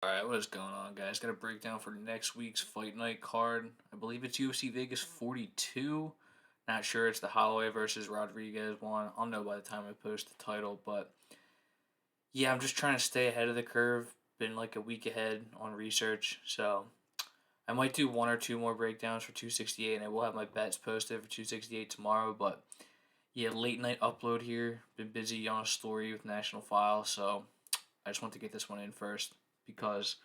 Alright, what is going on, guys? Got a breakdown for next week's Fight Night card. I believe it's UFC Vegas 42. Not sure it's the Holloway versus Rodriguez one. I'll know by the time I post the title, but yeah, I'm just trying to stay ahead of the curve. Been like a week ahead on research, so I might do one or two more breakdowns for 268, and I will have my bets posted for 268 tomorrow, but yeah, late night upload here. Been busy on a story with National File, so I just want to get this one in first because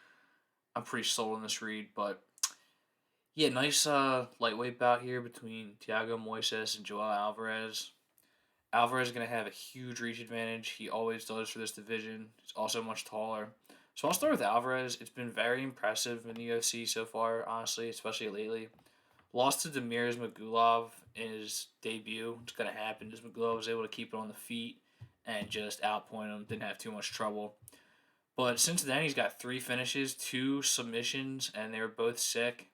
I'm pretty sold on this read, but yeah, nice lightweight bout here between Thiago Moises and Joel Alvarez. Alvarez is going to have a huge reach advantage. He always does for this division. He's also much taller. So I'll start with Alvarez. It's been very impressive in the UFC so far, honestly, especially lately. Lost to Demirs Magulov in his debut. It's going to happen. Just Magulov was able to keep it on the feet and just outpoint him. Didn't have too much trouble. But since then, he's got three finishes, two submissions, and they were both sick.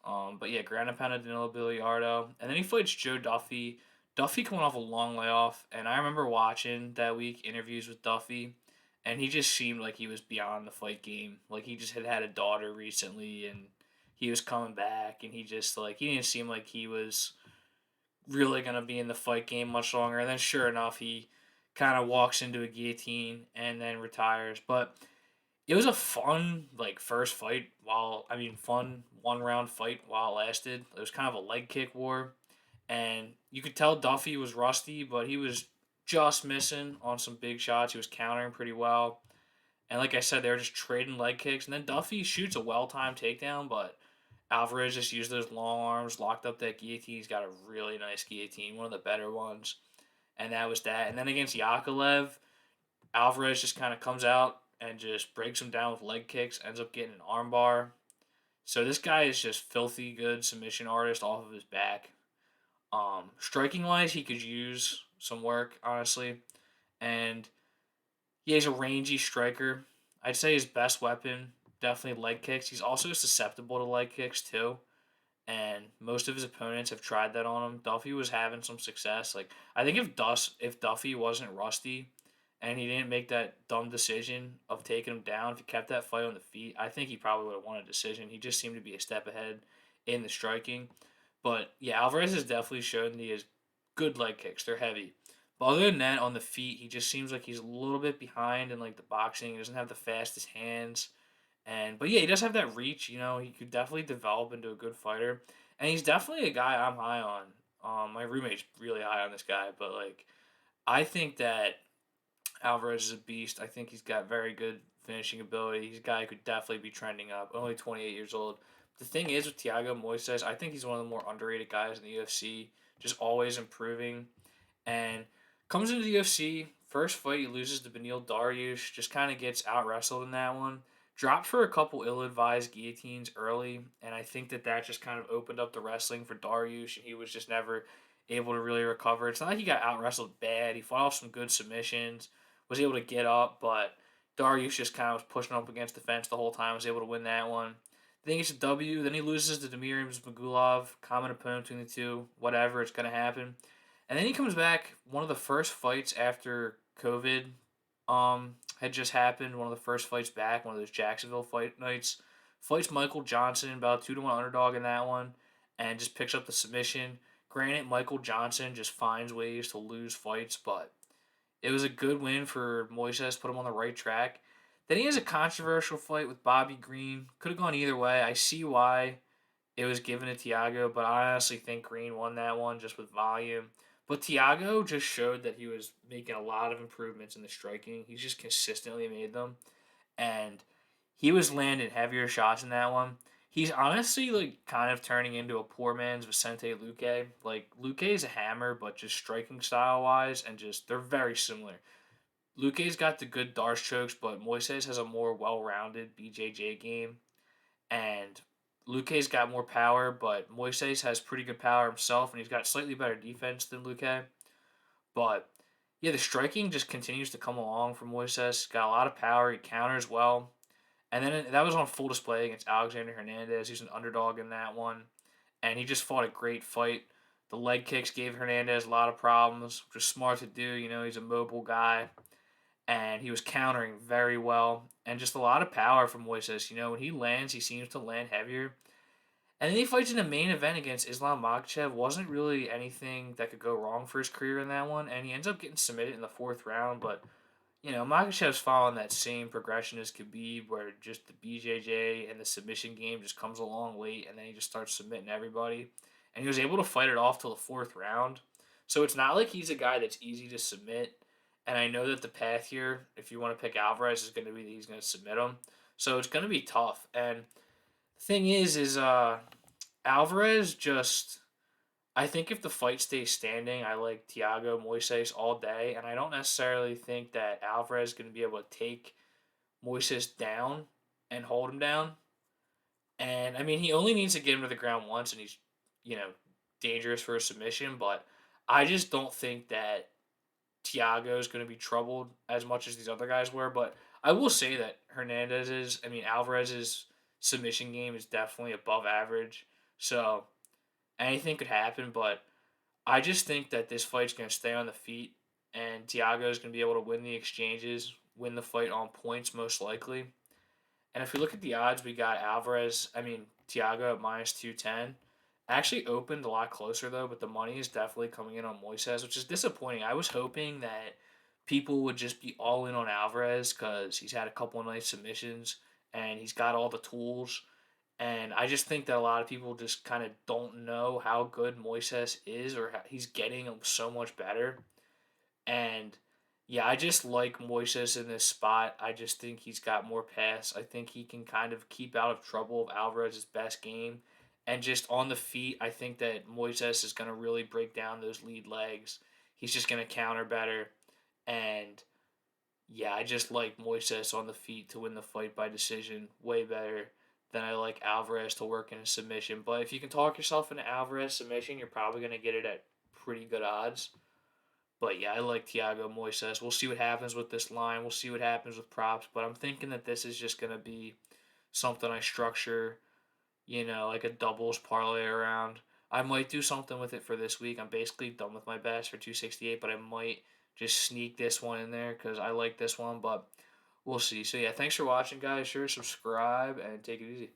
But yeah, ground and pound of Danilo Biliardo. And then he fights Joe Duffy. Duffy coming off a long layoff. And I remember watching that week interviews with Duffy. And he just seemed like he was beyond the fight game. Like he just had had a daughter recently and he was coming back. And he just, like, he didn't seem like he was really going to be in the fight game much longer. And then sure enough, he kind of walks into a guillotine and then retires. But it was a fun first fight fun 1 round fight while it lasted. It was kind of a leg kick war, and you could tell Duffy was rusty, but he was just missing on some big shots. He was countering pretty well, and like I said, they were just trading leg kicks. And then Duffy shoots a well timed takedown, but Alvarez just used those long arms, locked up that guillotine. He's got a really nice guillotine, one of the better ones, and that was that. And then against Yakovlev, Alvarez just kind of comes out and just breaks him down with leg kicks, ends up getting an armbar. So this guy is just filthy good submission artist off of his back. Striking wise, he could use some work, honestly. And yeah, he's a rangy striker. I'd say his best weapon, definitely leg kicks. He's also susceptible to leg kicks too. And most of his opponents have tried that on him. Duffy was having some success. Like I think if Duffy wasn't rusty, and he didn't make that dumb decision of taking him down, if he kept that fight on the feet, I think he probably would have won a decision. He just seemed to be a step ahead in the striking. But yeah, Alvarez has definitely shown that he has good leg kicks. They're heavy. But other than that, on the feet, he just seems like he's a little bit behind in like the boxing. He doesn't have the fastest hands. And but yeah, he does have that reach. He could definitely develop into a good fighter. And he's definitely a guy I'm high on. My roommate's really high on this guy, but like I think that Alvarez is a beast. I think he's got very good finishing ability. He's a guy who could definitely be trending up. Only 28 years old. The thing is with Thiago Moises, I think he's one of the more underrated guys in the UFC. Just always improving. And comes into the UFC, first fight he loses to Beneil Dariush. Just kind of gets out wrestled in that one. Dropped for a couple ill-advised guillotines early, and I think that just kind of opened up the wrestling for Dariush, and he was just never able to really recover. It's not like he got out wrestled bad. He fought off some good submissions, was able to get up, but Darius just kind of was pushing up against the fence the whole time. Was able to win that one. Then he gets a W. Then he loses to Demiris Magulov, common opponent between the two. Whatever, it's gonna happen. And then he comes back. One of the first fights after COVID, had just happened. One of the first fights back. One of those Jacksonville fight nights. Fights Michael Johnson, about 2-1 underdog in that one, and just picks up the submission. Granted, Michael Johnson just finds ways to lose fights, but it was a good win for Moises, put him on the right track. Then he has a controversial fight with Bobby Green. Could have gone either way. I see why it was given to Thiago, but I honestly think Green won that one just with volume. But Thiago just showed that he was making a lot of improvements in the striking. He's just consistently made them. And he was landing heavier shots in that one. He's honestly like kind of turning into a poor man's Vicente Luque. Like Luque is a hammer, but just striking style wise, and just they're very similar. Luque's got the good Darce chokes, but Moises has a more well rounded BJJ game, and Luque's got more power, but Moises has pretty good power himself, and he's got slightly better defense than Luque. But yeah, the striking just continues to come along from Moises. Got a lot of power. He counters well. And then that was on full display against Alexander Hernandez. He's an underdog in that one. And he just fought a great fight. The leg kicks gave Hernandez a lot of problems, which is smart to do. He's a mobile guy. and he was countering very well, and just a lot of power from Moises. When he lands, he seems to land heavier. And then he fights in the main event against Islam Makhachev. Wasn't really anything that could go wrong for his career in that one, and he ends up getting submitted in the fourth round. But Makhachev's following that same progression as Khabib, where just the BJJ and the submission game just comes along late, and then he just starts submitting everybody. And he was able to fight it off till the fourth round. So it's not like he's a guy that's easy to submit. And I know that the path here, if you want to pick Alvarez, is going to be that he's going to submit him. So it's going to be tough. And the thing is Alvarez just. I think if the fight stays standing, I like Thiago Moises all day, and I don't necessarily think that Alvarez is going to be able to take Moises down and hold him down. And I mean, he only needs to get him to the ground once, and he's you know dangerous for a submission. But I just don't think that Thiago is going to be troubled as much as these other guys were. But I will say that Alvarez's submission game is definitely above average. So anything could happen, but I just think that this fight's going to stay on the feet, and Thiago is going to be able to win the exchanges, win the fight on points most likely. And if we look at the odds, we got Thiago at minus 210. Actually opened a lot closer though, but the money is definitely coming in on Moises, which is disappointing. I was hoping that people would just be all in on Alvarez because he's had a couple of nice submissions and he's got all the tools. And I just think that a lot of people just kind of don't know how good Moises is, or how he's getting so much better. And yeah, I just like Moises in this spot. I just think he's got more pass. I think he can kind of keep out of trouble of Alvarez's best game. And just on the feet, I think that Moises is going to really break down those lead legs. He's just going to counter better. And yeah, I just like Moises on the feet to win the fight by decision way better than I like Alvarez to work in a submission. But if you can talk yourself into Alvarez submission, you're probably going to get it at pretty good odds. But yeah, I like Thiago Moises. We'll see what happens with this line. We'll see what happens with props. But I'm thinking that this is just going to be something I structure, like a doubles parlay around. I might do something with it for this week. I'm basically done with my bets for 268, but I might just sneak this one in there because I like this one. But we'll see. So yeah, thanks for watching, guys. Sure, subscribe and take it easy.